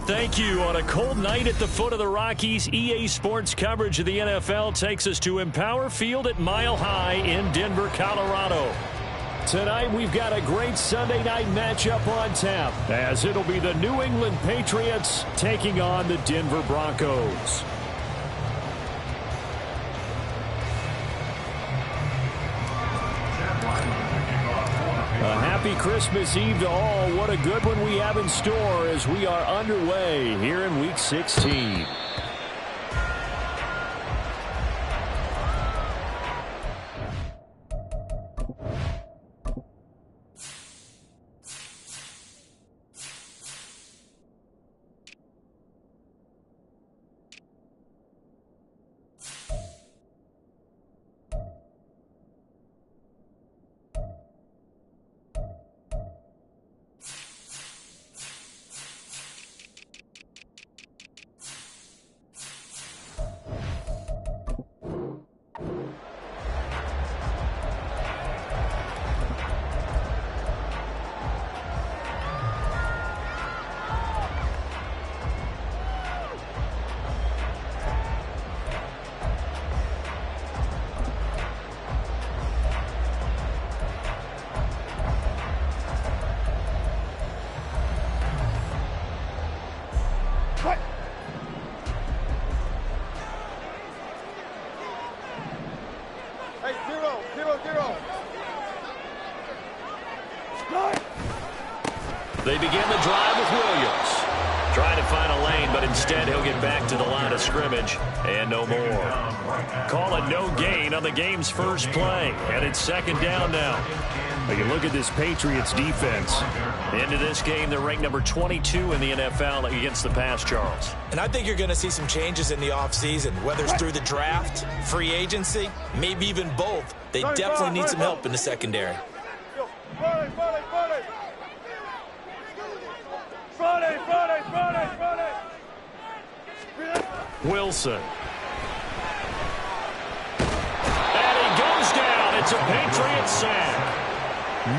thank you. On a cold night at the foot of the Rockies, EA Sports coverage of the NFL takes us to Empower Field at Mile High in Denver, Colorado. Tonight, we've got a great Sunday night matchup on tap, as it'll be the New England Patriots taking on the Denver Broncos. A happy Christmas Eve to all. What a good one we have in store as we are underway here in Week 16. They begin the drive with Williams. Trying to find a lane, but instead he'll get back to the line of scrimmage and no more. Call it no gain on the game's first play, and it's second down now. But you look at this Patriots defense. Into this game, they're ranked number 22 in the NFL against the pass, Charles. And I think you're going to see some changes in the offseason, whether it's through the draft, free agency, maybe even both. They definitely need some help in the secondary. Wilson. And he goes down. It's a Patriots sack.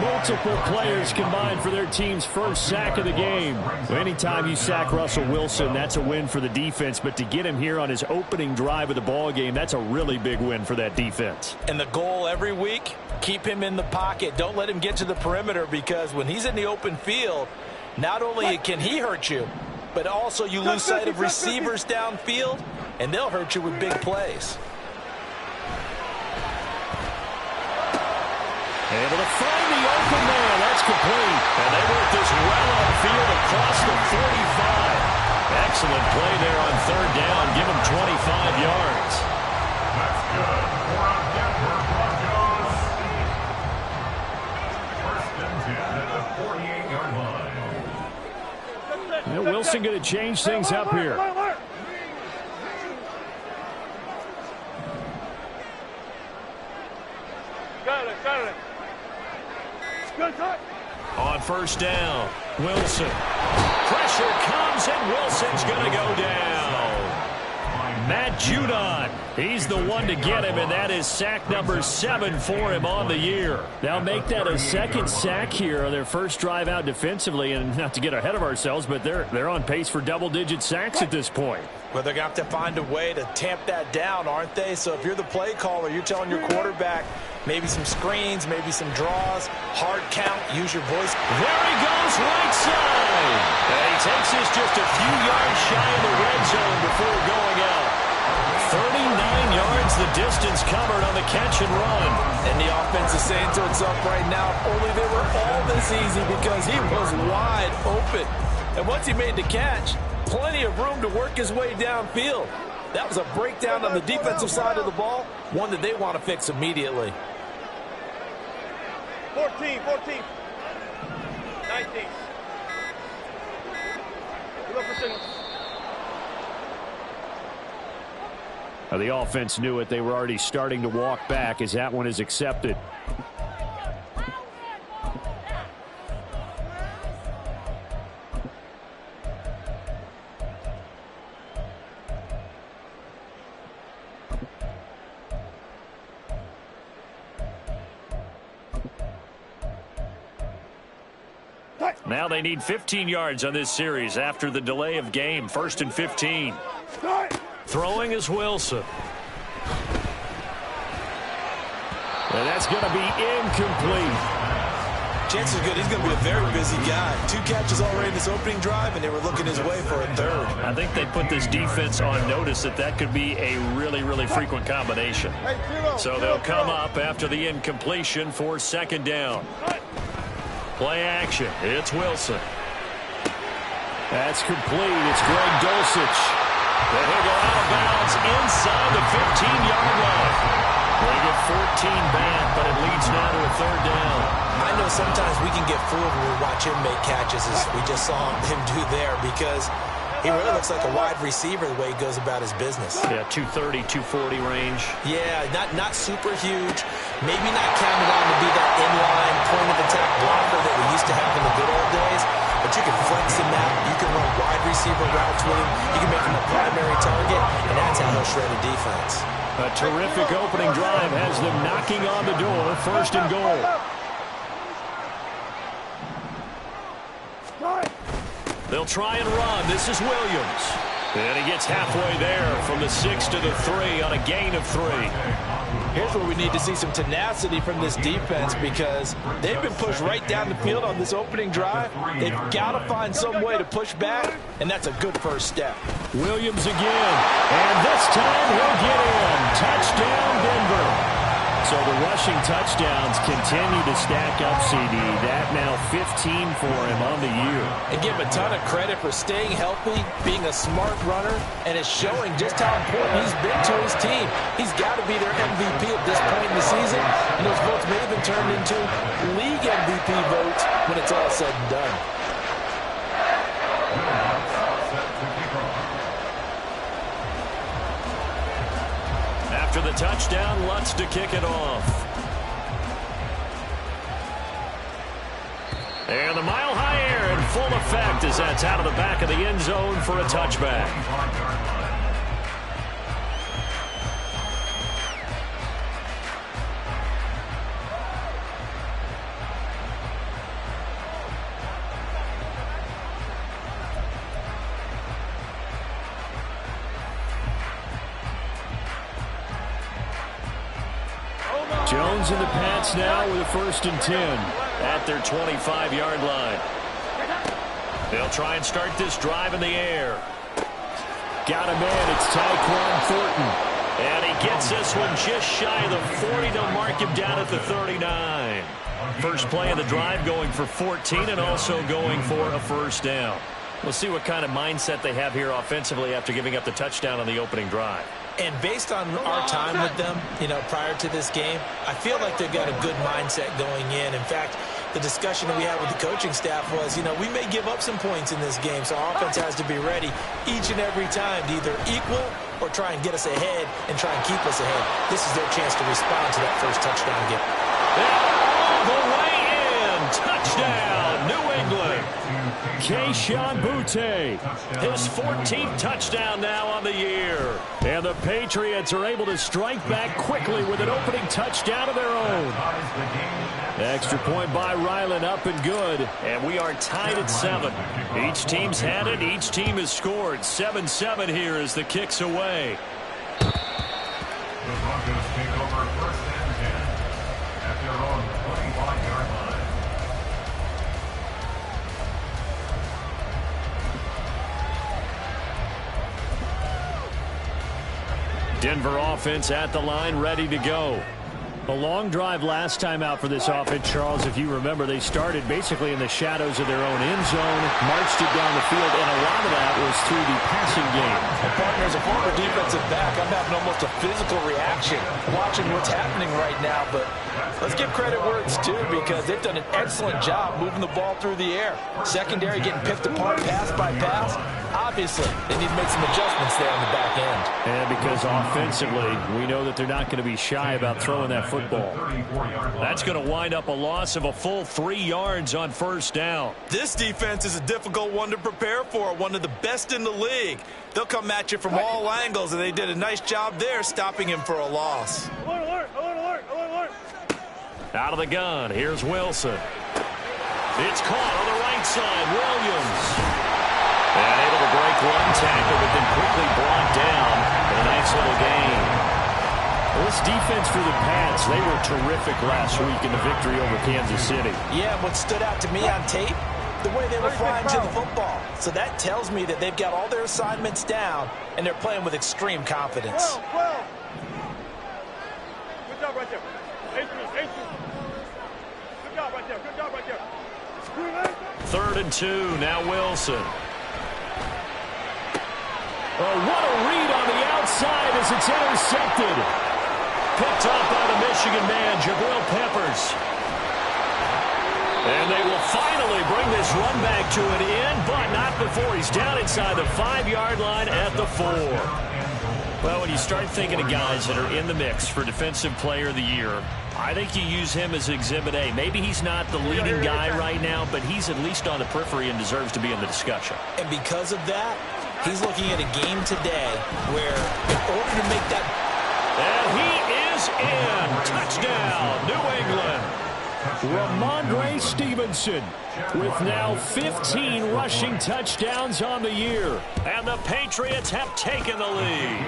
Multiple players combined for their team's first sack of the game. Anytime you sack Russell Wilson, that's a win for the defense. But to get him here on his opening drive of the ball game, that's a really big win for that defense. And the goal every week, keep him in the pocket. Don't let him get to the perimeter, because when he's in the open field, not only can he hurt you, but also you lose sight of receivers downfield, and they'll hurt you with big plays. Able to find the open man. That's complete. And they work this well upfield across the 45. Excellent play there on third down. Give him 25 yards. That's good for our Denver Broncos. First and 10 at the 48-yard line. And Wilson going to change things up here. On first down, Wilson. Pressure comes, and Wilson's going to go down. Matt Judon, he's the one to get him, and that is sack number 7 for him on the year. They'll make that a second sack here on their first drive out defensively, and not to get ahead of ourselves, but they're on pace for double-digit sacks at this point. Well, they're going to have to find a way to tamp that down, aren't they? So if you're the play caller, you're telling your quarterback maybe some screens, maybe some draws, hard count, use your voice. There he goes, right side. And he takes this just a few yards shy of the red zone before going out. 39 yards the distance covered on the catch and run. And the offense is saying to itself right now, only they were all this easy because he was wide open. And once he made the catch, plenty of room to work his way downfield. That was a breakdown on the defensive side of the ball, one that they want to fix immediately. 14, 19. The offense knew it. They were already starting to walk back as that one is accepted. Now they need 15 yards on this series after the delay of game. 1st and 15. Throwing is Wilson. And that's going to be incomplete. Chances are good he's going to be a very busy guy. 2 catches already in this opening drive, and they were looking his way for a 3rd. I think they put this defense on notice that could be a really, really frequent combination. So they'll come up after the incompletion for 2nd down. Play action. It's Wilson. That's complete. It's Greg Dulcich. And he'll go out of bounds inside the 15-yard line. They get 14 back, but it leads now to a 3rd down. I know sometimes we can get fooled when we watch him make catches, as we just saw him do there, because he really looks like a wide receiver the way he goes about his business. Yeah, 230, 240 range. Yeah, not super huge. Maybe not counted on to be that inline point-of-attack blocker that we used to have in the good old days, but you can flex him out. You can run wide receiver routes with him. You can make him a primary target, and that's how he'll shred a defense. A terrific opening drive has them knocking on the door. 1st and goal. They'll try and run. This is Williams. And he gets halfway there from the 6 to the 3 on a gain of 3. Here's where we need to see some tenacity from this defense, because they've been pushed right down the field on this opening drive. They've got to find some way to push back, and that's a good first step. Williams again. And this time he'll get in. Touchdown, Denver. So the rushing touchdowns continue to stack up, CD. That now 15 for him on the year. And give him a ton of credit for staying healthy, being a smart runner, and it's showing just how important he's been to his team. He's got to be their MVP at this point in the season, and those votes may have been turned into league MVP votes when it's all said and done. After the touchdown, Lutz to kick it off. And the mile-high air in full effect as that's out of the back of the end zone for a touchback. Jones and the Pats now with a 1st and 10 at their 25-yard line. They'll try and start this drive in the air. Got him in. It's Tyquan Thornton. And he gets this one just shy of the 40. They'll mark him down at the 39. First play of the drive going for 14 and also going for a 1st down. We'll see what kind of mindset they have here offensively after giving up the touchdown on the opening drive. And based on our time with them, prior to this game, I feel like they've got a good mindset going in. In fact, the discussion that we had with the coaching staff was, we may give up some points in this game, so our offense has to be ready each and every time to either equal or try and get us ahead and try and keep us ahead. This is their chance to respond to that first touchdown game. All the way in. Touchdown, New England. Kayshon Boutte, his 14th touchdown now on the year. And the Patriots are able to strike back quickly with an opening touchdown of their own. Extra point by Ryland, up and good. And we are tied at 7. Each team's had it. Each team has scored. 7-7 here as the kick's away. The Broncos take over 1st and 10 at their own 25-yard line. Denver offense at the line, ready to go. A long drive last time out for this offense, Charles. If you remember, they started basically in the shadows of their own end zone, marched it down the field, and a lot of that was through the passing game. And partner, as a former defensive back, I'm having almost a physical reaction watching what's happening right now. But let's give credit where it's due, because they've done an excellent job moving the ball through the air. Secondary getting picked apart pass by pass. Obviously, they need to make some adjustments there on the back end. And because offensively, we know that they're not going to be shy about throwing that football. That's going to wind up a loss of a full 3 yards on 1st down. This defense is a difficult one to prepare for, one of the best in the league. They'll come at you from all angles, and they did a nice job there stopping him for a loss. Alert, alert, alert, alert, alert, alert. Out of the gun, here's Wilson. It's caught on the right right side, Williams. And able to break one tackle, but then quickly brought down in a nice little gain. Well, this defense for the Pats, they were terrific last week in the victory over Kansas City. Yeah, what stood out to me on tape, the way they were flying to the football. So that tells me that they've got all their assignments down, and they're playing with extreme confidence. Good job right there. Good job right there. Good job right there. 3rd and 2, now Wilson. Oh, what a read on the outside as it's intercepted. Picked up by the Michigan man, Jabril Peppers. And they will finally bring this run back to an end, but not before he's down inside the 5-yard line at the 4. Well, when you start thinking of guys that are in the mix for Defensive Player of the Year, I think you use him as Exhibit A. Maybe he's not the leading guy right now, but he's at least on the periphery and deserves to be in the discussion. And because of that, he's looking at a game today where in order to make that... And he is in. Touchdown, New England. Ramondre Stevenson with now 15 rushing touchdowns on the year. And the Patriots have taken the lead.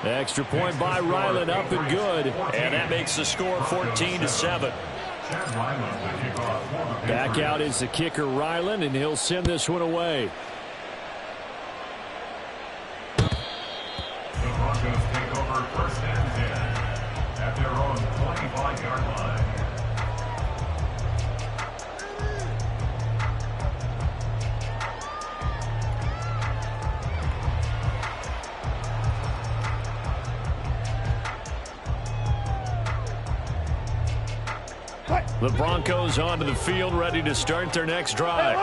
Extra point by Ryland, up and good. And that makes the score 14-7. Back out is the kicker, Ryland, and he'll send this one away. The Broncos take over 1st and 10 at their own 25-yard line. The Broncos onto the field, ready to start their next drive.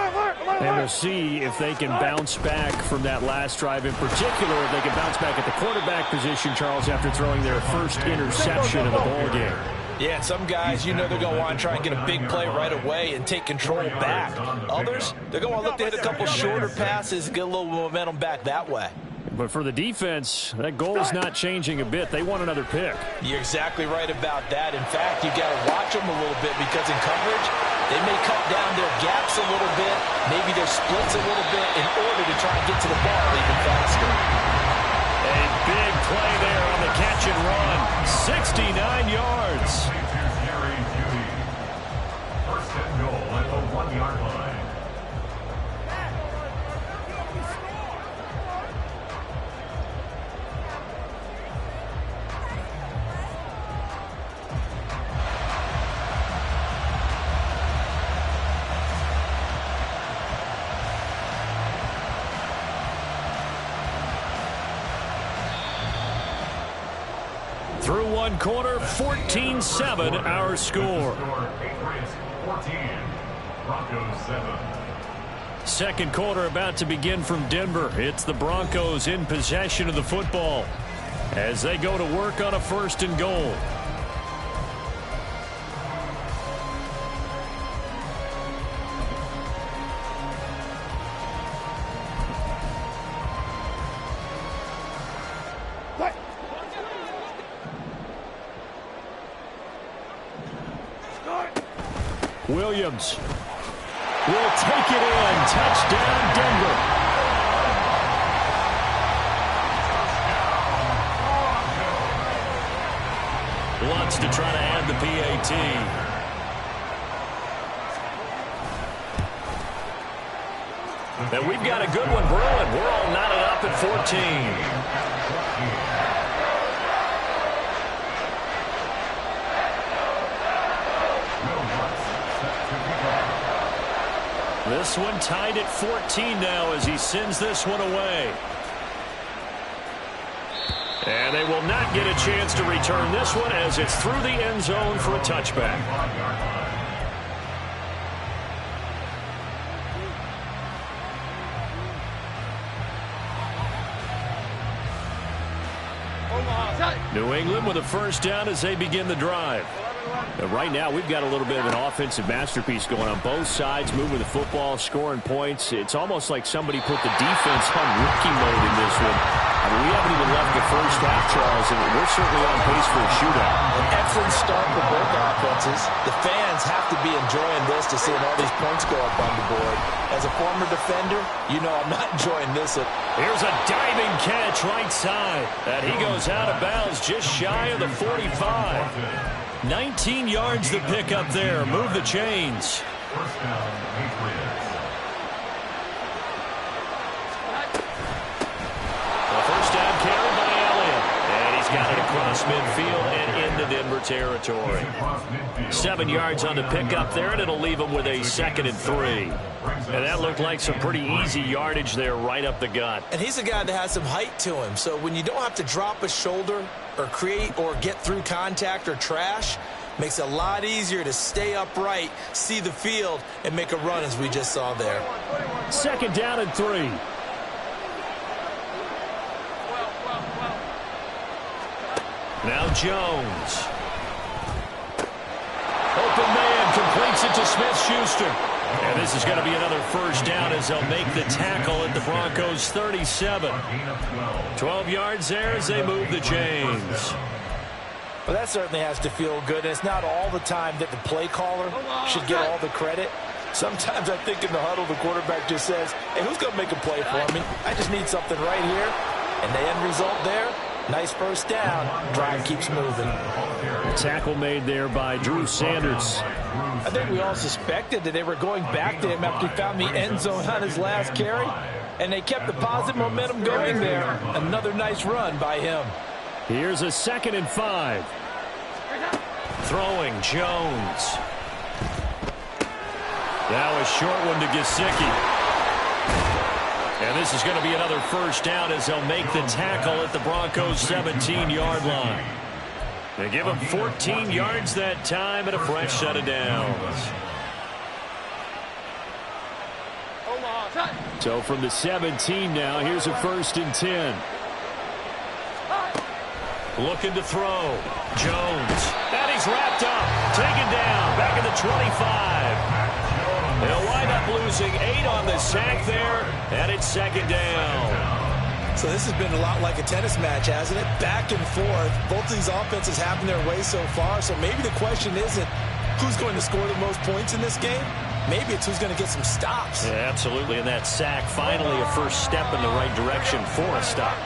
And we'll see if they can bounce back from that last drive. In particular, if they can bounce back at the quarterback position, Charles, after throwing their first interception of the ball game. Yeah, some guys, you know they're going to want to try and get a big play right away and take control back. Others, they're going to look to hit a couple shorter passes, get a little momentum back that way. But for the defense, that goal is not changing a bit. They want another pick. You're exactly right about that. In fact, you got to watch them a little bit because in coverage, they may cut down their gaps a little bit, maybe their splits a little bit in order to try and get to the ball even faster. A big play there on the catch and run. 69 yards. 1st and goal at the 1-yard line. Through one quarter, 14-7 our score. Patriots 14, Broncos 7. Second quarter about to begin from Denver. It's the Broncos in possession of the football as they go to work on a 1st and goal. Williams will take it in. Touchdown, Denver. Wants to try to add the PAT. And we've got a good one brewing. We're all knotted up at 14. This one tied at 14 now as he sends this one away. And they will not get a chance to return this one as it's through the end zone for a touchback. New England with a 1st down as they begin the drive. But right now, we've got a little bit of an offensive masterpiece going on both sides, moving the football, scoring points. It's almost like somebody put the defense on rookie mode in this one. I mean, we haven't even left the first half, Charles, and we're certainly on pace for a shootout. An excellent start for both offenses. The fans have to be enjoying this to seeing all these points go up on the board. As a former defender, you know I'm not enjoying this. Here's a diving catch right side. And he goes out of bounds just shy of the 45. 19 yards to pick up there. Move the chains. First down, Patriots. The first down carried by Elliott. And he's got it across midfield and into Denver territory. 7 yards on the pickup there, and it'll leave him with a 2nd and 3. And that looked like some pretty easy yardage there right up the gut. And he's a guy that has some height to him. So when you don't have to drop a shoulder or create or get through contact or trash, makes it a lot easier to stay upright, see the field, and make a run as we just saw there. 2nd down and 3. Now Jones. Open man completes it to Smith-Schuster. And this is going to be another first down as they'll make the tackle at the Broncos' 37. 12 yards there as they move the chains. Well, that certainly has to feel good. And it's not all the time that the play caller should get all the credit. Sometimes I think in the huddle, the quarterback just says, hey, who's going to make a play for me? I just need something right here. And the end result there, nice first down. Drive keeps moving. Tackle made there by Drew Sanders. I think we all suspected that they were going back to him after he found the end zone on his last carry. And they kept the positive momentum going there. Another nice run by him. Here's a 2nd and 5. Throwing Jones. Now a short one to Gesicki. And this is going to be another first down as they'll make the tackle at the Broncos' 17-yard line. They give him 14 yards that time and a fresh set of downs. So from the 17 now, here's a 1st and 10. Looking to throw. Jones. And he's wrapped up. Taken down. Back at the 25. They'll wind up losing 8 on the sack there. And it's 2nd down. So this has been a lot like a tennis match, hasn't it? Back and forth. Both of these offenses having their way so far. So maybe the question isn't who's going to score the most points in this game. Maybe it's who's going to get some stops. Yeah, absolutely. And that sack, finally a first step in the right direction for a stop.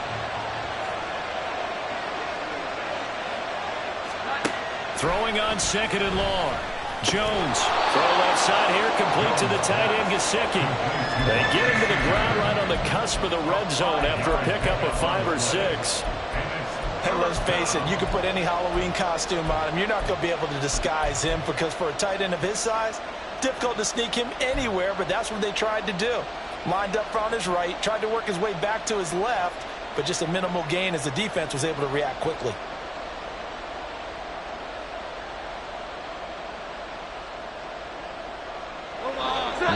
Throwing on 2nd and long. Jones. Throw left side here, complete to the tight end, Gesicki. They get him to the ground right on the cusp of the red zone after a pickup of 5 or 6. Hey, let's face it, you can put any Halloween costume on him. You're not going to be able to disguise him because for a tight end of his size, difficult to sneak him anywhere, but that's what they tried to do. Lined up on his right, tried to work his way back to his left, but just a minimal gain as the defense was able to react quickly.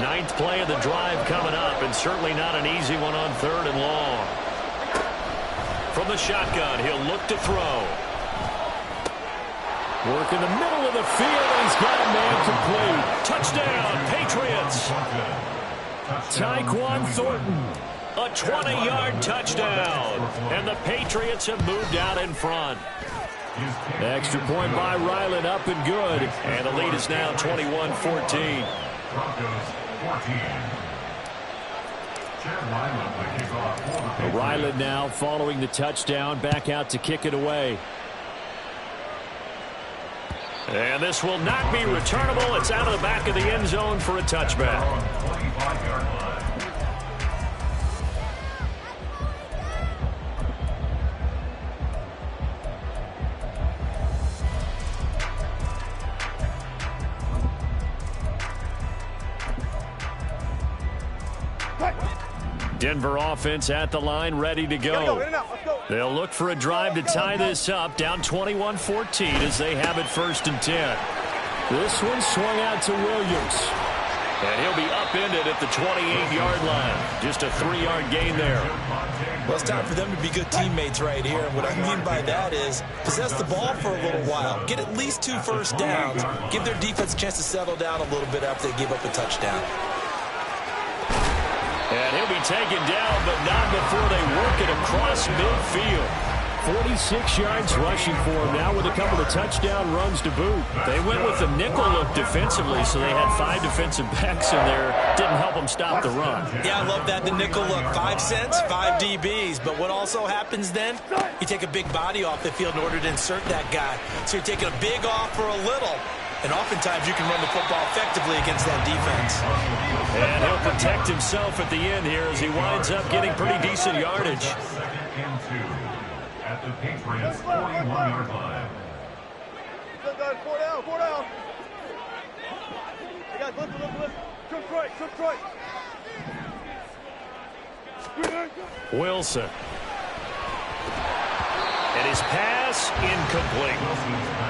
Ninth play of the drive coming up, and certainly not an easy one on 3rd and long. From the shotgun, he'll look to throw. Work in the middle of the field, and he's got a man complete. Touchdown, Patriots. Tyquan Thornton, a 20-yard touchdown. And the Patriots have moved out in front. Extra point by Ryland, up and good. And the lead is now 21-14. Ryland now following the touchdown, back out to kick it away. And this will not be returnable. It's out of the back of the end zone for a touchback. Denver offense at the line, ready to go. They'll look for a drive to tie this up, down 21-14 as they have it 1st and 10. This one swung out to Williams. And he'll be upended at the 28-yard line. Just a 3-yard gain there. Well, it's time for them to be good teammates right here. And what I mean by that is possess the ball for a little while. Get at least 2 first downs. Give their defense a chance to settle down a little bit after they give up a touchdown. And he'll be taken down, but not before they work it across across midfield. 46 yards rushing for him now with a couple of touchdown runs to boot. They went with the nickel look defensively, so they had 5 defensive backs in there. Didn't help them stop the run. Yeah, I love that, the nickel look. 5 cents, 5 DBs. But what also happens then, you take a big body off the field in order to insert that guy. So you're taking a big off for a little. And oftentimes you can run the football effectively against that defense. And he'll protect himself at the end here as he winds up getting pretty decent yardage. At the Patriots 41-yard line. Good, guys. 4 down, 4 down. Hey, guys, listen. Shoot straight. Wilson. And his pass incomplete.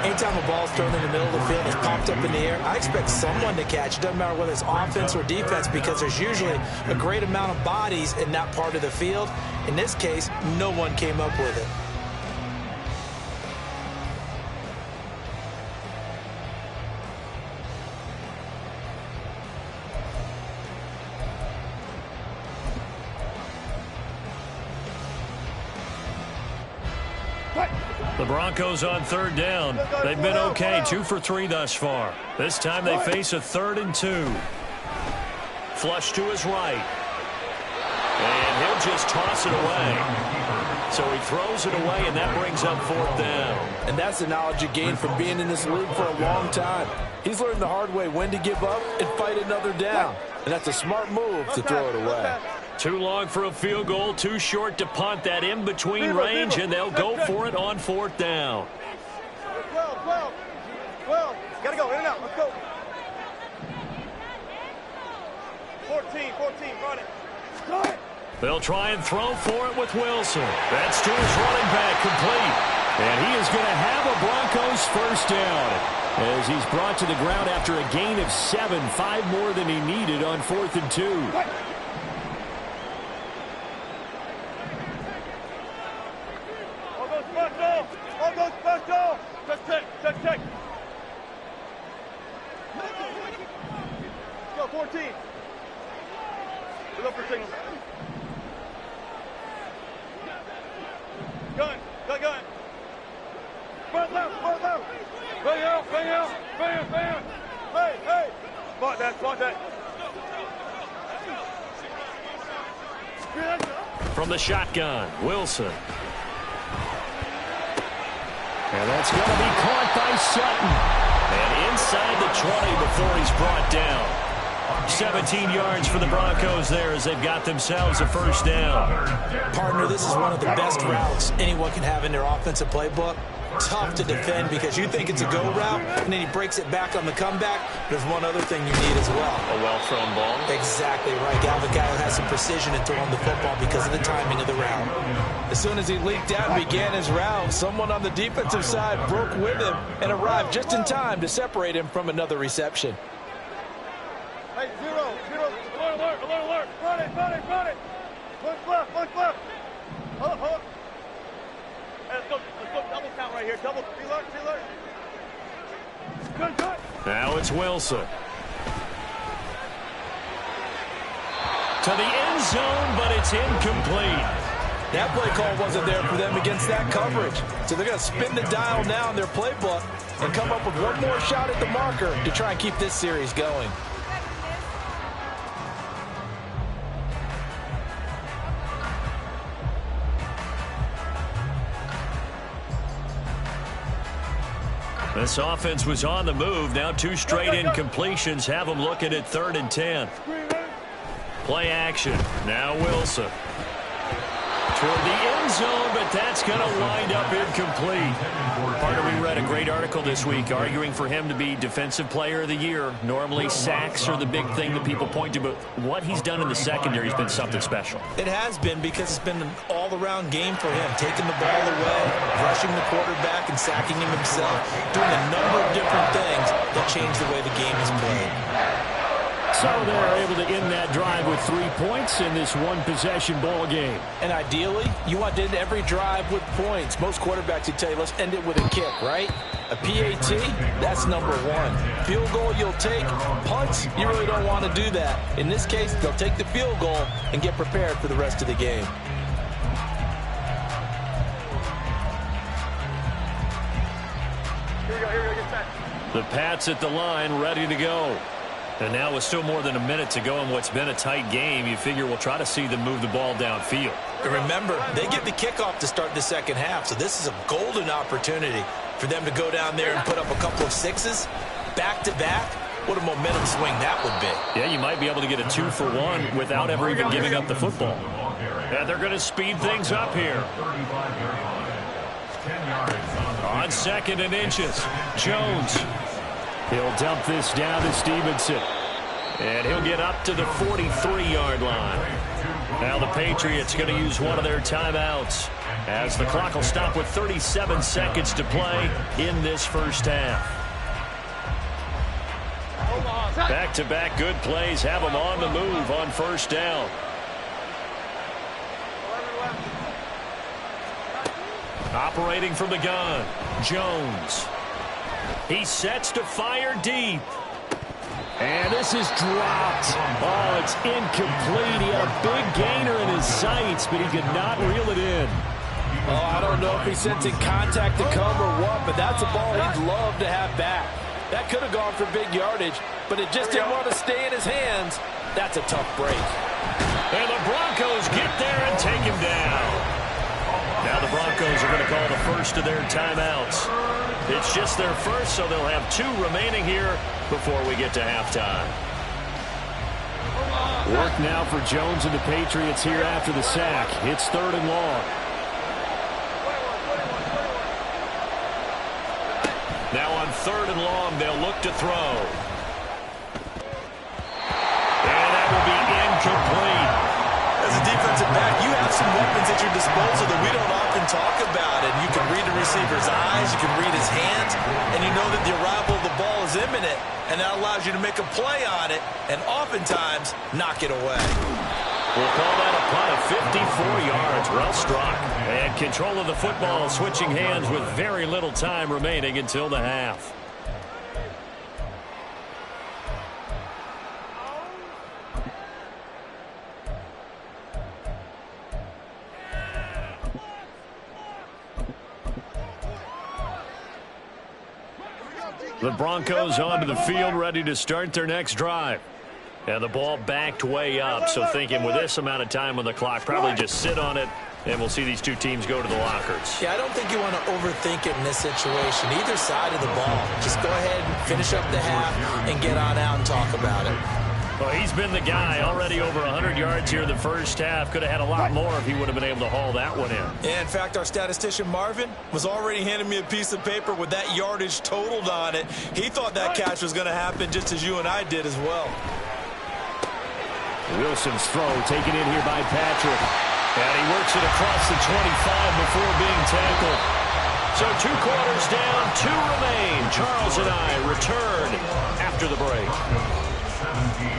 Anytime a ball's thrown in the middle of the field and it's popped up in the air, I expect someone to catch. It doesn't matter whether it's offense or defense, because there's usually a great amount of bodies in that part of the field. In this case, no one came up with it. The Broncos on 3rd down. They've been okay, 2 for 3 thus far. This time they face a 3rd and 2. Flush to his right. And he'll just toss it away. So he throws it away, and that brings up 4th down. And that's the knowledge you gain from being in this league for a long time. He's learned the hard way when to give up and fight another down. And that's a smart move to throw it away. Too long for a field goal, too short to punt. That in-between range, and they'll go for it on 4th down. 12. Gotta go, in and out, let's go. 14, run it. They'll try and throw for it with Wilson. That's to his running back, complete. And he is going to have a Broncos 1st down as he's brought to the ground after a gain of 7, 5 more than he needed on 4th and 2. Check. Go, 14. We're up for signal. Gun. Front left. Bang out. Hey. Spot that. From the shotgun, Wilson. And that's going to be caught by Sutton. And inside the 20 before he's brought down. 17 yards for the Broncos there as they've got themselves a 1st down. Partner, this is one of the best routes anyone can have in their offensive playbook. Tough to defend because you think it's a go route, and then he breaks it back on the comeback. There's one other thing you need as well. A well-thrown ball. Exactly right. Galvin Guy has some precision in throwing the football because of the timing of the route. As soon as he leaked out and began his route, someone on the defensive side broke with him and arrived just in time to separate him from another reception. Hey, zero. Alert. Run it. One left. Hold up. Hey, let's go double count right here. Double, be alert. Good. Now it's Wilson. To the end zone, but it's incomplete. That play call wasn't there for them against that coverage. So they're going to spin the dial now in their playbook and come up with one more shot at the marker to try and keep this series going. This offense was on the move. Now 2 straight incompletions have them looking at 3rd and 10. Play action. Now Wilson. Toward the end zone, but that's going to wind up incomplete. Partner, we read a great article this week arguing for him to be Defensive Player of the Year. Normally sacks are the big thing that people point to, but what he's done in the secondary has been something special. It has been because it's been an all-around game for him, taking the ball away, rushing the quarterback, and sacking him himself, doing a number of different things that change the way the game is played. So they're able to end that drive with 3 points in this one-possession ball game. And ideally, you want to end every drive with points. Most quarterbacks would tell you, let's end it with a kick, right? A PAT, that's number 1. Field goal you'll take. Punts, you really don't want to do that. In this case, they'll take the field goal and get prepared for the rest of the game. The Pats at the line, ready to go. And now with still more than a minute to go in what's been a tight game, you figure we'll try to see them move the ball downfield. And remember, they get the kickoff to start the second half, so this is a golden opportunity for them to go down there and put up a couple of sixes back-to-back. What a momentum swing that would be. Yeah, you might be able to get a 2-for-1 without ever even giving up the football. And they're going to speed things up here. On 2nd and inches, Jones. He'll dump this down to Stevenson. And he'll get up to the 43-yard line. Now the Patriots going to use one of their timeouts as the clock will stop with 37 seconds to play in this first half. Back-to-back good plays have them on the move on first down. Operating from the gun, Jones. He sets to fire deep. And this is dropped. Oh, it's incomplete. He had a big gainer in his sights, but he could not reel it in. Oh, I don't know if he's sensing contact to come or what, but that's a ball he'd love to have back. That could have gone for big yardage, but it just didn't want to stay in his hands. That's a tough break. And the Broncos get there and take him down. Now the Broncos are going to call the first of their timeouts. It's just their first, so they'll have 2 remaining here before we get to halftime. Work now for Jones and the Patriots here after the sack. It's 3rd and long. Now on 3rd and long, they'll look to throw. And that will be incomplete. As a defensive back, you have some weapons at your disposal that we don't often talk about. And you can read the receiver's eyes, you can read his hands, and you know that the arrival of the ball is imminent. And that allows you to make a play on it and oftentimes knock it away. We'll call that a punt of 54 yards. Well struck. And control of the football switching hands with very little time remaining until the half. The Broncos onto the field, ready to start their next drive. And the ball backed way up, so thinking with this amount of time on the clock, probably just sit on it, and we'll see these 2 teams go to the lockers. Yeah, I don't think you want to overthink it in this situation. Either side of the ball. Just go ahead and finish up the half and get on out and talk about it. Well, he's been the guy. Already over 100 yards here in the first half. Could have had a lot more if he would have been able to haul that one in. Yeah, in fact, our statistician Marvin was already handing me a piece of paper with that yardage totaled on it. He thought that catch was going to happen just as you and I did as well. Wilson's throw taken in here by Patrick. And he works it across the 25 before being tackled. So 2 quarters down, 2 remain. Charles and I return after the break. 17.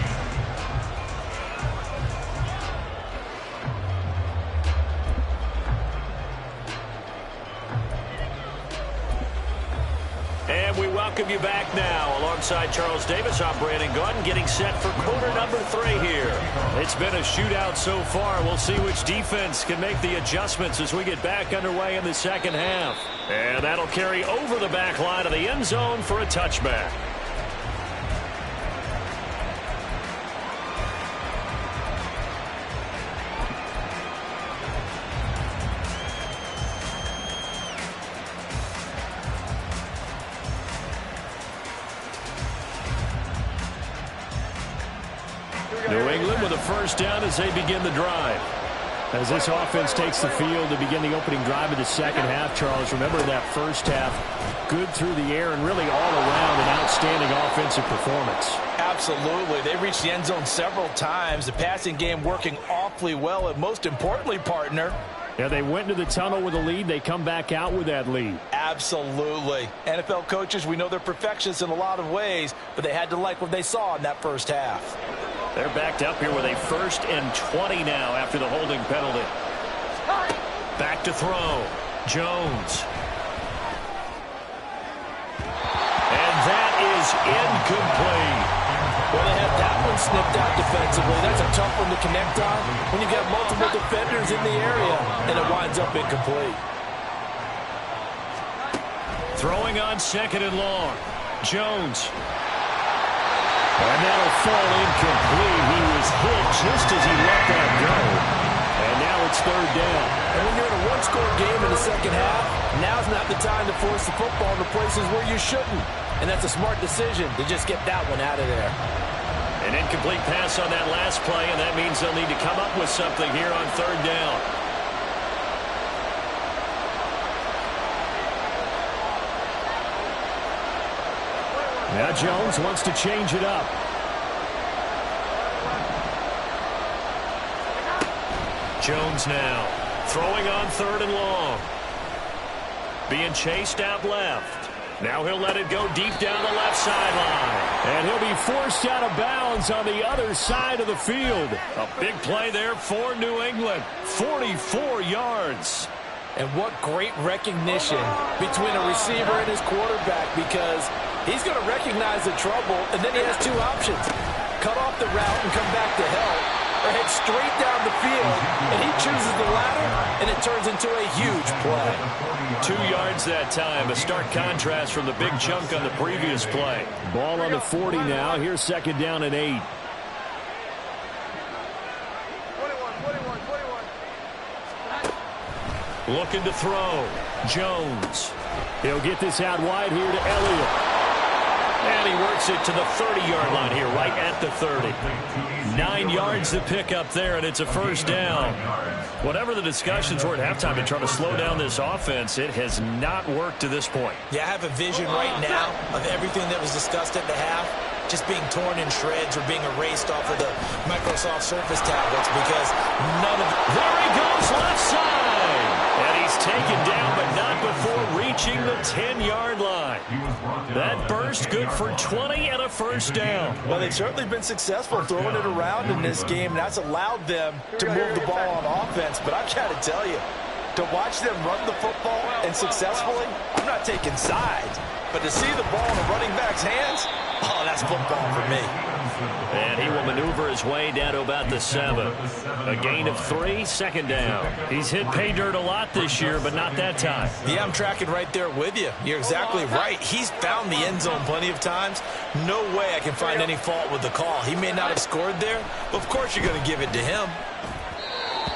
And we welcome you back now. Alongside Charles Davis, I'm Brandon Gordon, getting set for quarter number 3 here. It's been a shootout so far. We'll see which defense can make the adjustments as we get back underway in the second half. And that'll carry over the back line of the end zone for a touchback. New England with a first down as they begin the drive. As this offense takes the field to begin the opening drive of the second half, Charles, remember that first half, good through the air and really all around an outstanding offensive performance. Absolutely. They reached the end zone several times. The passing game working awfully well, and most importantly, partner, yeah, they went into the tunnel with a lead. They come back out with that lead. Absolutely. NFL coaches, we know they're perfectionists in a lot of ways, but they had to like what they saw in that first half. They're backed up here with a 1st and 20 now after the holding penalty. Back to throw. Jones. And that is incomplete. Well, they had that one snipped out defensively. That's a tough one to connect on when you got multiple defenders in the area, and it winds up incomplete. Throwing on 2nd and long. Jones. And that'll fall incomplete. He was hit just as he let that go. And now it's third down. And when you're in a one-score game in the second half, now's not the time to force the football into places where you shouldn't. And that's a smart decision to just get that one out of there. An incomplete pass on that last play, and that means they'll need to come up with something here on third down. Now Jones wants to change it up. Jones now throwing on third and long. Being chased out left. Now he'll let it go deep down the left sideline. And he'll be forced out of bounds on the other side of the field. A big play there for New England. 44 yards. And what great recognition between a receiver and his quarterback, because he's going to recognize the trouble, and then he has two options. Cut off the route and come back to help, or head straight down the field, and he chooses the latter, and it turns into a huge play. 2 yards that time, a stark contrast from the big chunk on the previous play. Ball on the 40 now. Here's second down and 8. 21. Looking to throw. Jones. He'll get this out wide here to Elliott. And he works it to the 30-yard line here, right at the 30. 9 yards to pick up there, and it's a first down. Whatever the discussions were at halftime to try to slow down this offense, it has not worked to this point. Yeah, I have a vision right now of everything that was discussed at the half just being torn in shreds or being erased off of the Microsoft Surface tablets, because none of it. There he goes, left side. And he's taken down, but not before reaching the 10-yard line. That burst good for 20 and a first down. Well, they've certainly been successful throwing it around in this game, and that's allowed them to move the ball on offense. But I've got to tell you, to watch them run the football and successfully, I'm not taking sides, but to see the ball in the running back's hands, oh, that's football for me. And he will maneuver his way down to about the 7. A gain of 3, second down. He's hit pay dirt a lot this year, but not that time. Yeah, I'm tracking right there with you. You're exactly right. He's found the end zone plenty of times. No way I can find any fault with the call. He may not have scored there, but of course you're going to give it to him.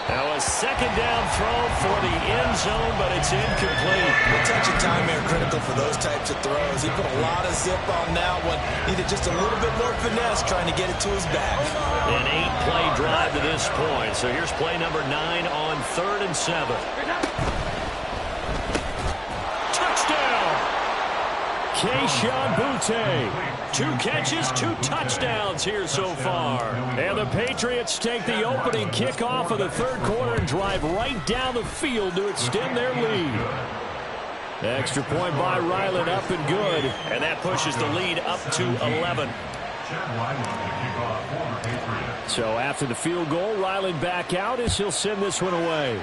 Now a second down throw for the end zone, but it's incomplete. The touch of time here critical for those types of throws. He put a lot of zip on that one. Needed just a little bit more finesse trying to get it to his back. An 8-play drive to this point. So here's play number 9 on third and 7. Touchdown! Keyshawn Butte. 2 catches, 2 touchdowns here so far. And the Patriots take the opening kickoff of the third quarter and drive right down the field to extend their lead. Extra point by Ryland, up and good. And that pushes the lead up to 11. So after the field goal, Ryland back out as he'll send this one away.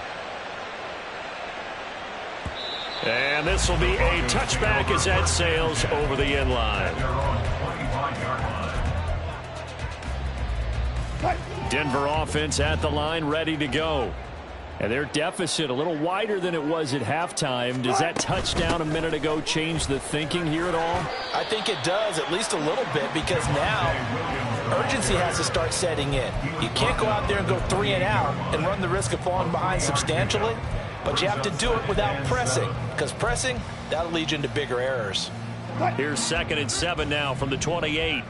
And this will be a touchback as that sails over the end line. Denver offense at the line, ready to go. And their deficit a little wider than it was at halftime. Does that touchdown a minute ago change the thinking here at all? I think it does, at least a little bit, because now urgency has to start setting in. You can't go out there and go 3 and out and run the risk of falling behind substantially, but you have to do it without pressing, because pressing, that'll lead you into bigger errors. Here's second and 7 now from the 28.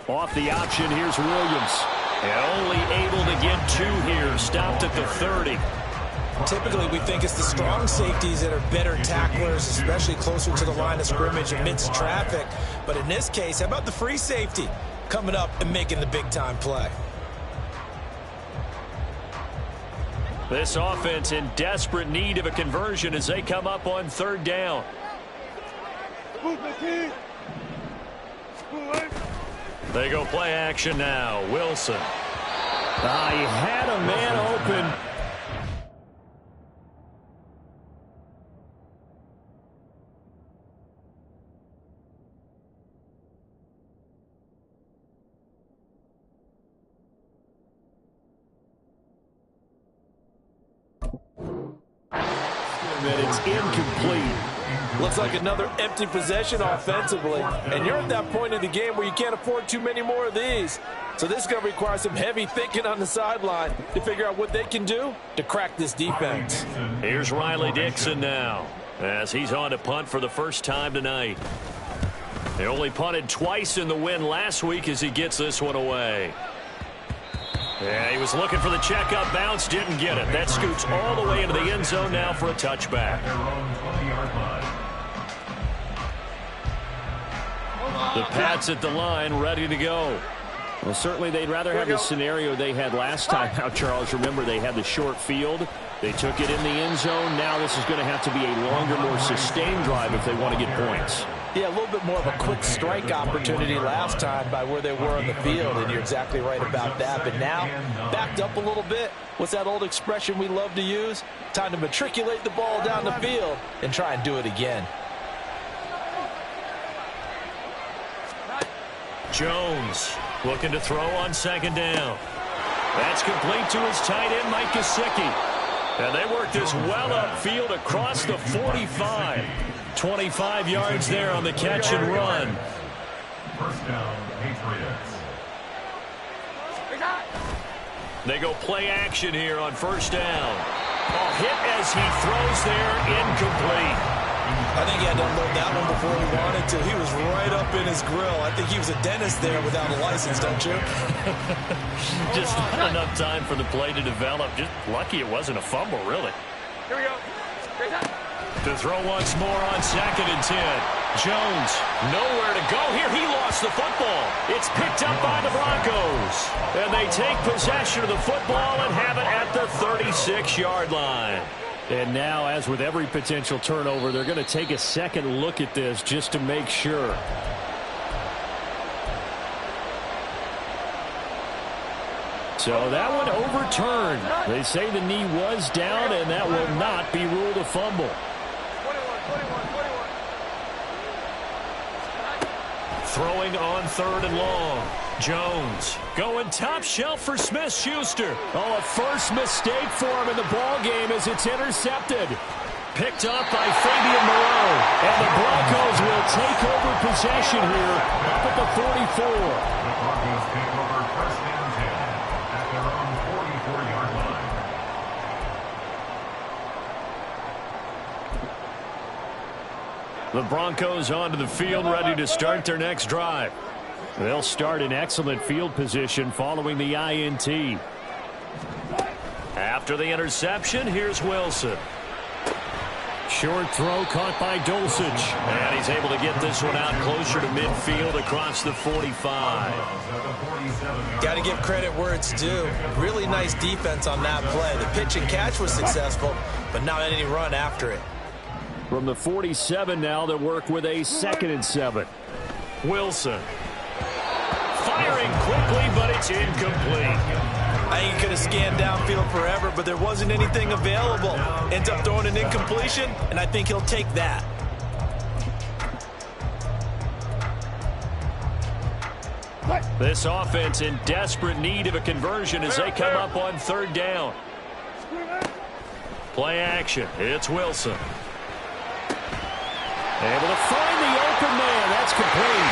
Off the option, here's Williams. And only able to get 2 here, stopped at the 30. Typically, we think it's the strong safeties that are better tacklers, especially closer to the line of scrimmage amidst traffic. But in this case, how about the free safety coming up and making the big-time play? This offense in desperate need of a conversion as they come up on third down. They go play action now. Wilson. He had a man open. and it's incomplete. Looks like another empty possession offensively. And you're at that point in the game where you can't afford too many more of these. So this is going to require some heavy thinking on the sideline to figure out what they can do to crack this defense. Here's Riley Dixon now, as he's on to punt for the first time tonight. They only punted twice in the win last week as he gets this one away. Yeah, he was looking for the checkup bounce, didn't get it. That scoots all the way into the end zone now for a touchback. The Pats at the line, ready to go. Well, certainly they'd rather have the scenario they had last time out, Charles. Remember, they had the short field. They took it in the end zone. Now this is going to have to be a longer, more sustained drive if they want to get points. Yeah, a little bit more of a quick strike opportunity last time by where they were on the field, and you're exactly right about that. But now, backed up a little bit. What's that old expression we love to use? Time to matriculate the ball down the field and try and do it again. Jones looking to throw on second down. That's complete to his tight end, Mike Gesicki. And they work this well upfield across the 45. 25 yards there on the catch and run. First down, Patriots. They go play action here on first down. A hit as he throws there, incomplete. I think he had to unload that one before he wanted to. He was right up in his grill. I think he was a dentist there without a license, don't you? Just not enough time for the play to develop. Just lucky it wasn't a fumble, really. Here we go. To throw once more on second and 10. Jones, nowhere to go here. He lost the football. It's picked up by the Broncos. And they take possession of the football and have it at the 36-yard line. And now, as with every potential turnover, they're going to take a second look at this just to make sure. So that one overturned. They say the knee was down, and that will not be ruled a fumble. 21. Throwing on third and long. Jones going top shelf for Smith-Schuster. Oh, a first mistake for him in the ball game as it's intercepted. Picked up by Fabian Moreau. And the Broncos will take over possession here up at the 44. The Broncos take over first and 10 at their own 44-yard line. The Broncos onto the field, ready to start their next drive. They'll start in excellent field position following the INT. After the interception, here's Wilson. Short throw caught by Dulcich. And he's able to get this one out closer to midfield across the 45. Got to give credit where it's due. Really nice defense on that play. The pitch and catch was successful, but not any run after it. From the 47 now, they work with a 2nd and 7. Wilson. Firing quickly, but it's incomplete. I think he could have scanned downfield forever, but there wasn't anything available. Ends up throwing an incompletion, and I think he'll take that. This offense in desperate need of a conversion as they come up on third down. Play action. It's Wilson. Able to find the open man. That's complete.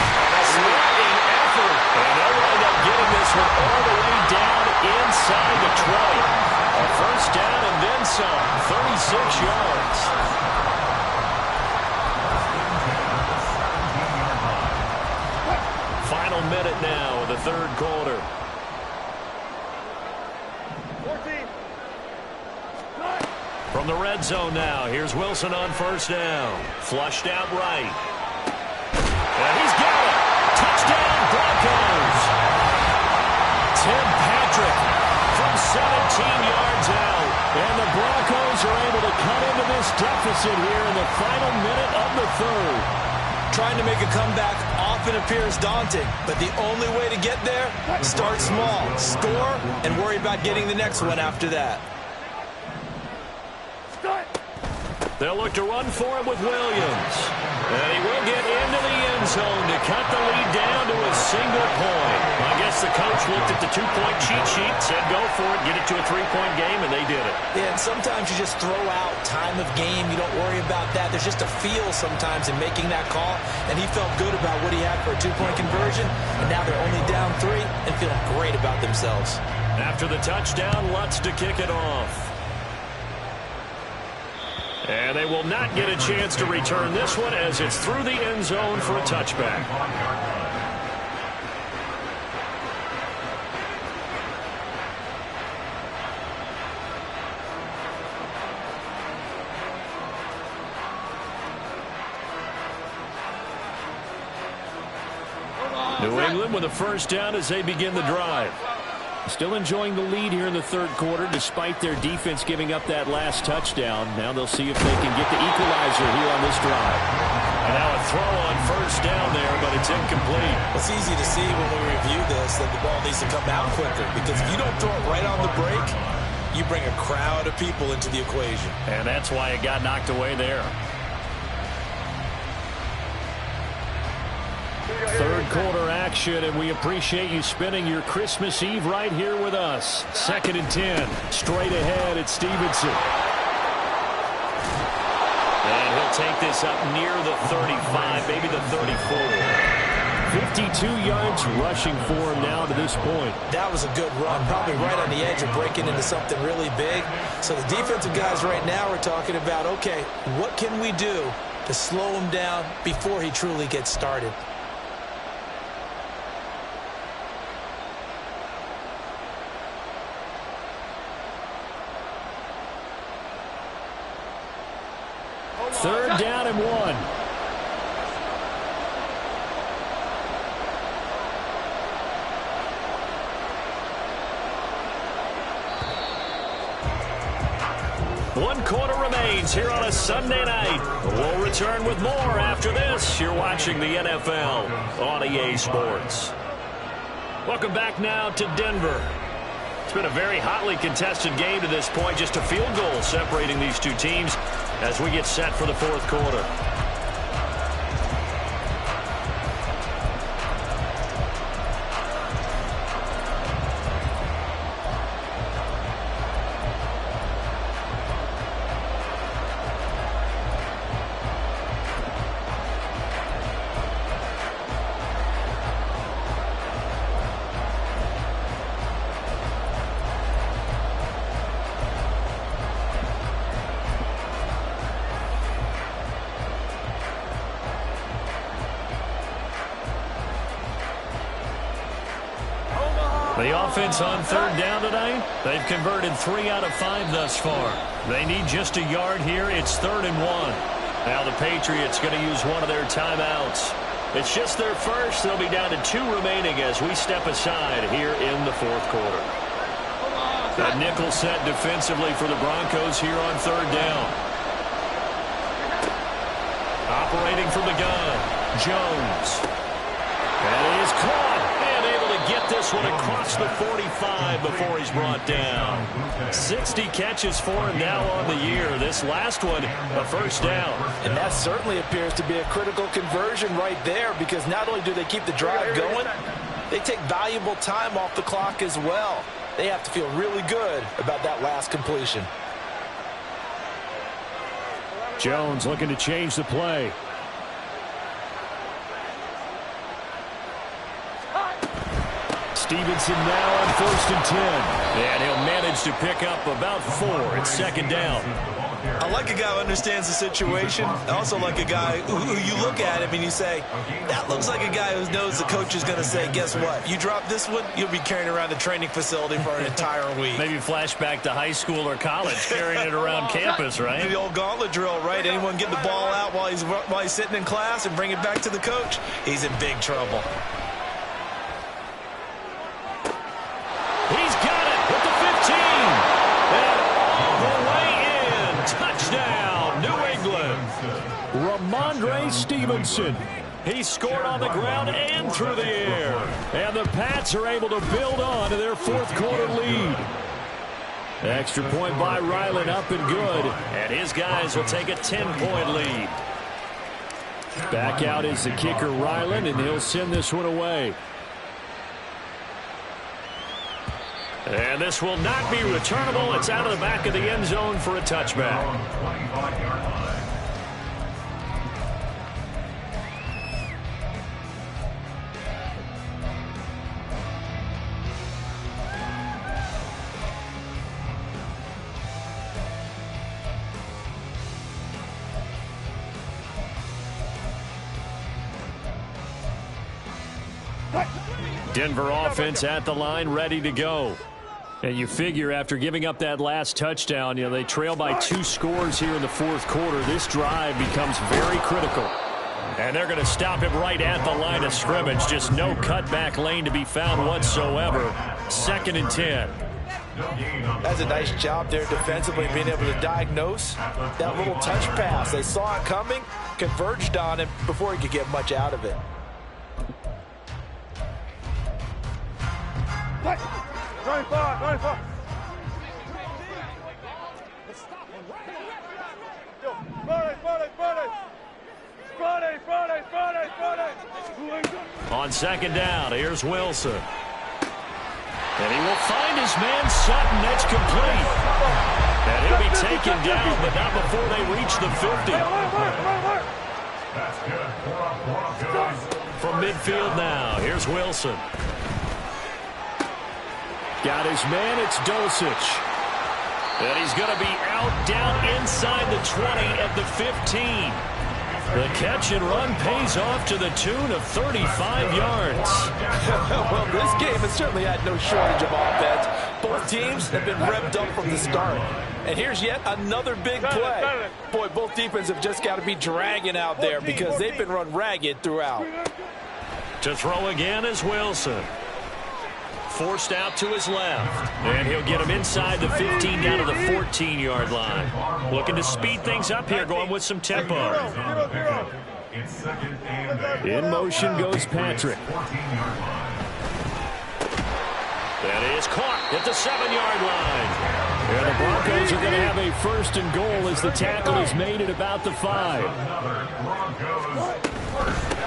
Sweating effort. And they'll wind up getting this one all the way down inside the 20. A first down and then some. 36 yards. Final minute now of the third quarter. 14. From the red zone now, here's Wilson on first down. Flushed out right. And he's got it. Touchdown, Broncos. Tim Patrick from 17 yards out. And the Broncos are able to cut into this deficit here in the final minute of the third. Trying to make a comeback often appears daunting, but the only way to get there, start small, score, and worry about getting the next one after that. They'll look to run for it with Williams. And he will get into the end zone to cut the lead down to a single point. I guess the coach looked at the two-point cheat sheet, said go for it, get it to a three-point game, and they did it. Yeah, and sometimes you just throw out time of game. You don't worry about that. There's just a feel sometimes in making that call, and he felt good about what he had for a two-point conversion, and now they're only down 3 and feeling great about themselves. After the touchdown, Lutz to kick it off. And they will not get a chance to return this one as it's through the end zone for a touchback. New England with a first down as they begin the drive. Still enjoying the lead here in the third quarter despite their defense giving up that last touchdown. Now they'll see if they can get the equalizer here on this drive. And now a throw on first down there, but it's incomplete. It's easy to see when we review this that the ball needs to come out quicker, because if you don't throw it right on the break, you bring a crowd of people into the equation. And that's why it got knocked away there. Third quarter action, and we appreciate you spending your Christmas Eve right here with us. 2nd and 10. Straight ahead at Stevenson. And he'll take this up near the 35, maybe the 34. 52 yards rushing for him now to this point. That was a good run, probably right on the edge of breaking into something really big. So the defensive guys right now are talking about, okay, what can we do to slow him down before he truly gets started? Third down and 1. One quarter remains here on a Sunday night. We'll return with more after this. You're watching the NFL on EA Sports. Welcome back now to Denver. It's been a very hotly contested game to this point. Just a field goal separating these two teams as we get set for the fourth quarter. The offense on third down tonight, they've converted 3 out of 5 thus far. They need just a yard here. It's 3rd and 1. Now the Patriots going to use one of their timeouts. It's just their first. They'll be down to 2 remaining as we step aside here in the fourth quarter. A nickel set defensively for the Broncos here on third down. Operating from the gun, Jones. And he is caught. Get this one across the 45 before he's brought down. 60 catches for him now on the year. This last one, a first down. And that certainly appears to be a critical conversion right there, because not only do they keep the drive going, they take valuable time off the clock as well. They have to feel really good about that last completion. Jones looking to change the play. Stevenson now on 1st and 10. And he'll manage to pick up about 4. It's 2nd down. I like a guy who understands the situation. I also like a guy who you look at him and you say, that looks like a guy who knows the coach is going to say, guess what? You drop this one, you'll be carrying around the training facility for an entire week. Maybe flashback to high school or college, carrying it around campus, right? The old gauntlet drill, right? Anyone get the ball out while he's sitting in class and bring it back to the coach, he's in big trouble. He's got it with the 15. And all the way in. Touchdown, New England. Ramondre Stevenson. He scored on the ground and through the air. And the Pats are able to build on to their fourth quarter lead. Extra point by Ryland, up and good. And his guys will take a 10-point lead. Back out is the kicker, Ryland, and he'll send this one away. And this will not be returnable. It's out of the back of the end zone for a touchback. Denver offense at the line, ready to go. And you figure after giving up that last touchdown, they trail by 2 scores here in the fourth quarter. This drive becomes very critical. And they're going to stop him right at the line of scrimmage. Just no cutback lane to be found whatsoever. 2nd and 10. That's a nice job there defensively, being able to diagnose that little touch pass. They saw it coming, converged on him before he could get much out of it. 95. On 2nd down, here's Wilson. And he will find his man Sutton. That's complete. And he'll be taken down, but not before they reach the 50. From midfield now, here's Wilson. Got his man, it's Dulcich. And he's going to be out down inside the 20 at the 15. The catch and run pays off to the tune of 35 yards. Well, this game has certainly had no shortage of offense. Both teams have been revved up from the start. And here's yet another big play. Boy, both defenses have just got to be dragging out there because they've been run ragged throughout. To throw again is Wilson. Forced out to his left. And he'll get him inside the 15 down to the 14-yard line. Looking to speed things up here, going with some tempo. In motion goes Patrick. That is caught at the 7-yard line. And the Broncos are going to have a 1st and goal as the tackle is made at about the 5.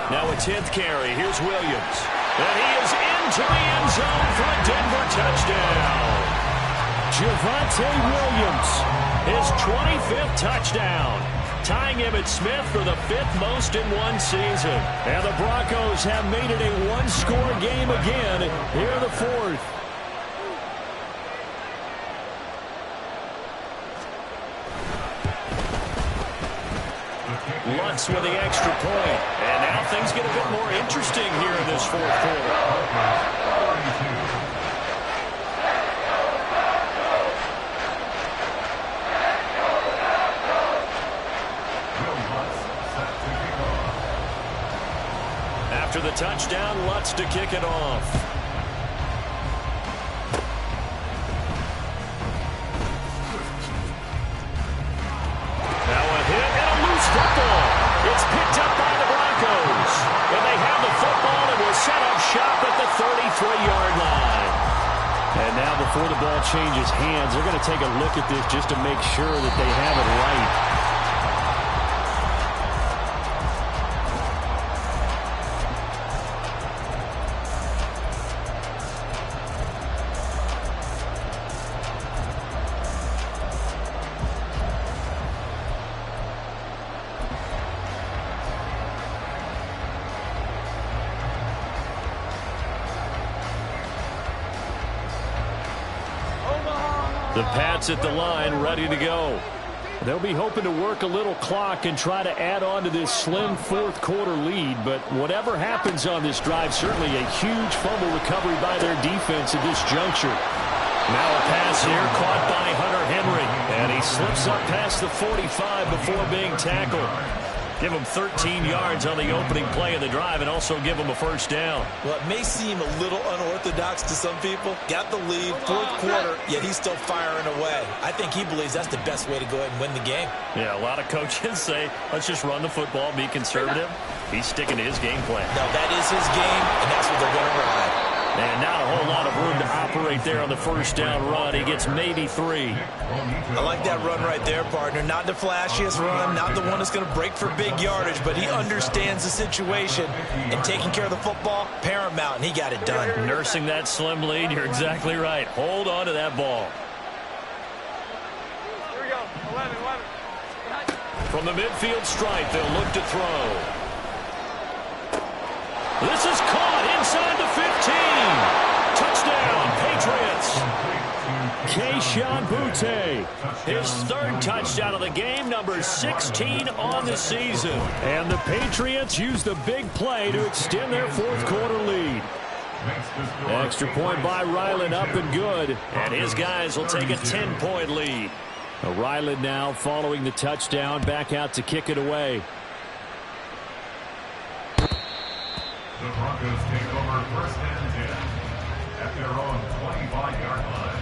Now a 10th carry. Here's Williams. And he is into the end zone for a Denver touchdown. Javonte Williams, his 25th touchdown, tying Emmitt Smith for the 5th most in one season. And the Broncos have made it a one-score game again here in the 4th. Lutz with the extra point. And now things get a bit more interesting here in this 4th quarter. After the touchdown, Lutz to kick it off. Football. It's picked up by the Broncos. And they have the football and will set up shop at the 33-yard line. And now before the ball changes hands, they're going to take a look at this just to make sure that they have it right. The Pats at the line, ready to go. They'll be hoping to work a little clock and try to add on to this slim 4th quarter lead. But whatever happens on this drive, certainly a huge fumble recovery by their defense at this juncture. Now a pass here caught by Hunter Henry. And he slips up past the 45 before being tackled. Give him 13 yards on the opening play of the drive and also give him a 1st down. Well, it may seem a little unorthodox to some people. Got the lead, 4th quarter, yet he's still firing away. I think he believes that's the best way to go ahead and win the game. Yeah, a lot of coaches say, let's just run the football, be conservative. He's sticking to his game plan. No, that is his game, and that's what they're going to ride. And not a whole lot of room to operate there on the first down run. He gets maybe 3. I like that run right there, partner. Not the flashiest run, not the one that's going to break for big yardage, but he understands the situation, and taking care of the football, paramount, and he got it done. Nursing that slim lead, you're exactly right. Hold on to that ball. Here we go. 11. From the midfield stripe, they'll look to throw. This is caught inside the 15. Touchdown, Patriots. Keyshawn Butte, his 3rd touchdown of the game, number 16 on the season. And the Patriots use the big play to extend their 4th quarter lead. Extra point by Ryland, up and good. And his guys will take a 10-point lead. Ryland now following the touchdown, back out to kick it away. The Broncos take over 1st and 10 at their own 25-yard line.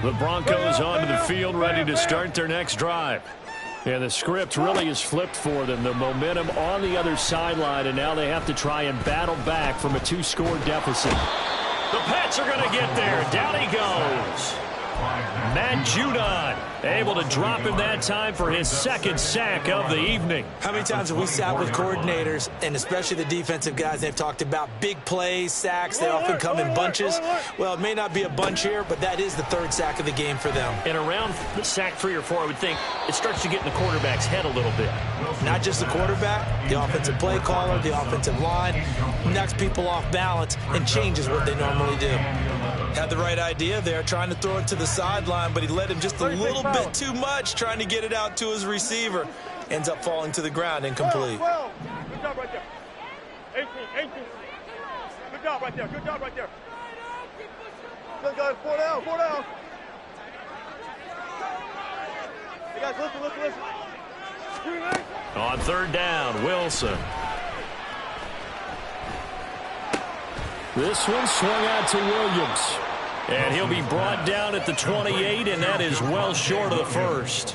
The Broncos onto the field, ready to start their next drive. And the script really is flipped for them. The momentum on the other sideline, and now they have to try and battle back from a 2-score deficit. The Pats are going to get there. Down he goes. Matt Judon able to drop him that time for his 2nd sack of the evening. How many times have we sat with coordinators, and especially the defensive guys, they've talked about big plays, sacks. They often come in bunches. Well, it may not be a bunch here, but that is the 3rd sack of the game for them. And around the sack 3 or 4, I would think it starts to get in the quarterback's head a little bit. Not just the quarterback, the offensive play caller, the offensive line, knocks people off balance and changes what they normally do. Had the right idea there, trying to throw it to the sideline, but he led him just a little bit too much, trying to get it out to his receiver. Ends up falling to the ground, incomplete. 12. Good job right there. 18. Good job right there. Good guys, 4 down. Hey guys, listen. On 3rd down, Wilson. This one swung out to Williams. And he'll be brought down at the 28, and that is well short of the 1st.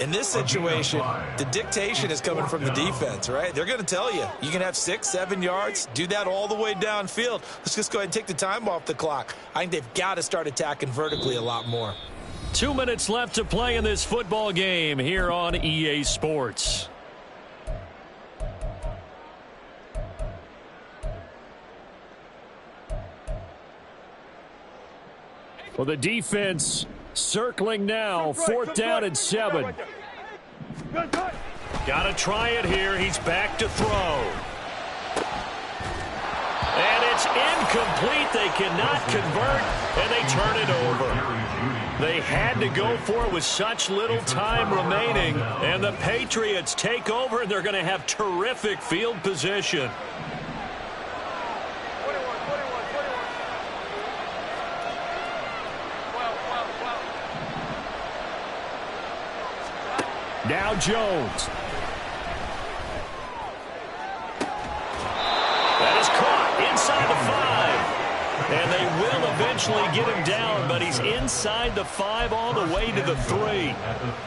In this situation, the dictation is coming from the defense, right? They're going to tell you, you can have 6, 7 yards, do that all the way downfield. Let's just go ahead and take the time off the clock. I think they've got to start attacking vertically a lot more. 2 minutes left to play in this football game here on EA Sports. Well, the defense circling now, 4th down and 7. Got to try it here. He's back to throw. And it's incomplete. They cannot convert, and they turn it over. They had to go for it with such little time remaining, and the Patriots take over, and they're going to have terrific field position. Now Jones. That is caught inside the 5. And they will eventually get him down, but he's inside the 5 all the way to the 3.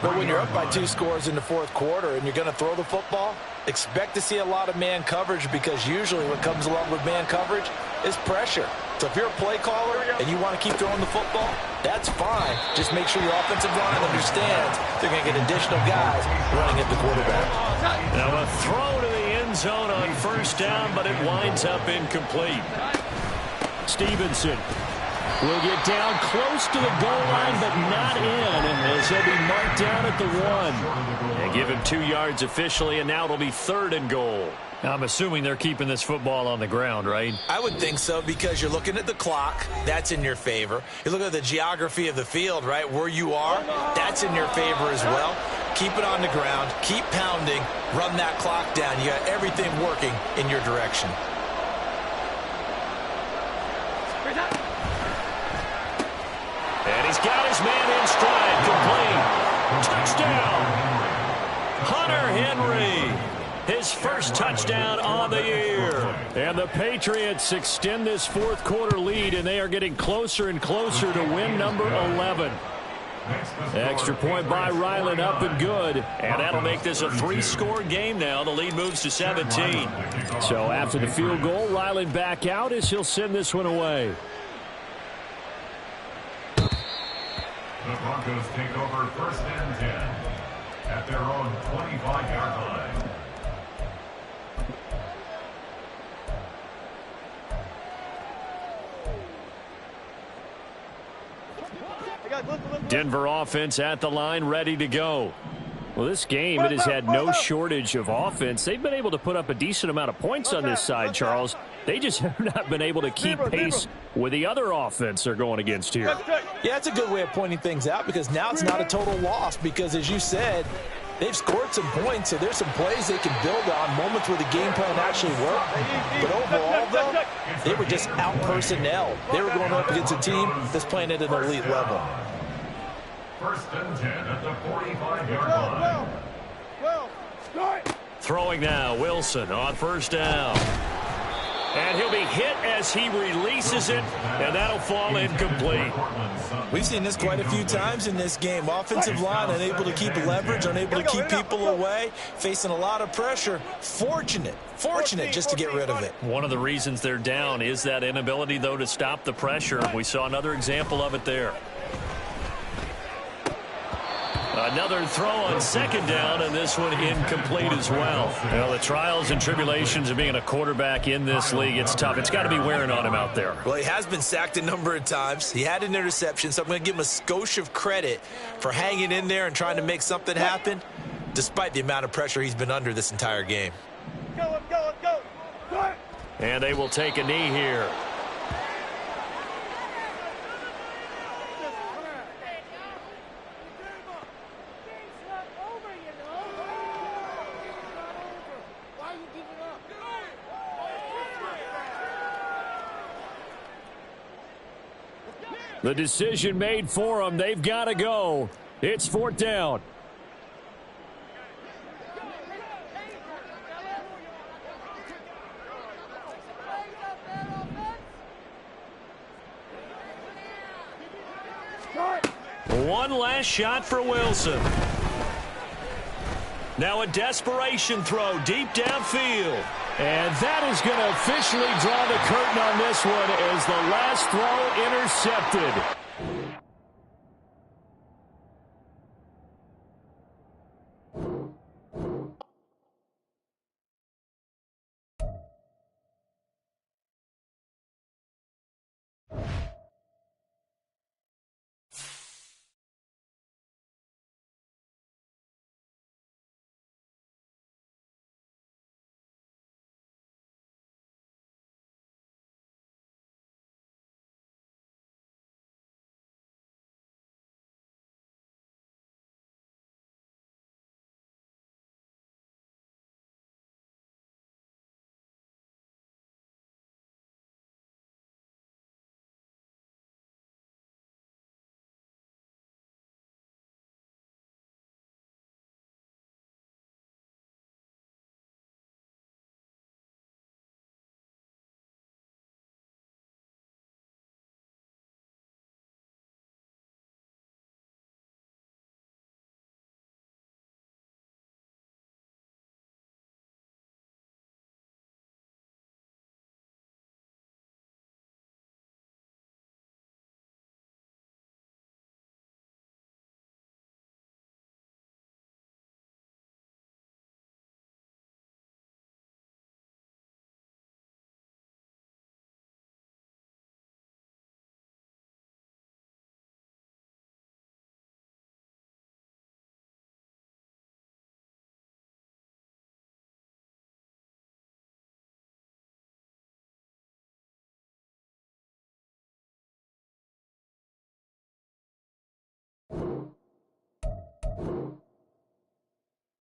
But when you're up by 2 scores in the 4th quarter and you're going to throw the football, expect to see a lot of man coverage, because usually what comes along with man coverage is pressure. So if you're a play caller and you want to keep throwing the football, that's fine. Just make sure your offensive line understands they're going to get additional guys running at the quarterback. Now a throw to the end zone on 1st down, but it winds up incomplete. Stevenson will get down close to the goal line, but not in, as he'll be marked down at the 1. And give him 2 yards officially, and now it'll be 3rd and goal. Now, I'm assuming they're keeping this football on the ground, right? I would think so, because you're looking at the clock. That's in your favor. You look at the geography of the field, right? Where you are, that's in your favor as well. Keep it on the ground. Keep pounding. Run that clock down. You got everything working in your direction. And he's got his man in stride, complete. Touchdown! Hunter Henry, his 1st touchdown on the year. And the Patriots extend this 4th quarter lead, and they are getting closer and closer to win number 11. Extra point by Ryland, up and good. And that'll make this a 3-score game now. The lead moves to 17. So after the field goal, Ryland back out as he'll send this one away. The Broncos take over 1st and 10 at their own 25-yard line. Denver offense at the line, ready to go. Well, this game, it has had no shortage of offense. They've been able to put up a decent amount of points on this side, Charles. They just have not been able to keep pace with the other offense they're going against here. Yeah, it's a good way of pointing things out because now it's not a total loss because, as you said, they've scored some points, so there's some plays they can build on, moments where the game plan actually worked. But overall, though, they were just out-personnel. They were going up against a team that's playing at an elite level. 1st and 10 at the 45-yard line. Throwing now, Wilson on 1st down. And he'll be hit as he releases it, and that'll fall incomplete. We've seen this quite a few times in this game. Offensive line unable to keep leverage, unable to keep people away, facing a lot of pressure. Fortunate just to get rid of it. One of the reasons they're down is that inability, though, to stop the pressure. We saw another example of it there. Another throw on 2nd down, and this one incomplete as well. Well, the trials and tribulations of being a quarterback in this league, it's tough. It's got to be wearing on him out there. Well, he has been sacked a number of times. He had an interception, so I'm going to give him a skosh of credit for hanging in there and trying to make something happen, despite the amount of pressure he's been under this entire game. Let's go. And they will take a knee here. The decision made for them. They've got to go. It's 4th down. One last shot for Wilson. Now a desperation throw deep downfield. And that is going to officially draw the curtain on this one as the last throw intercepted.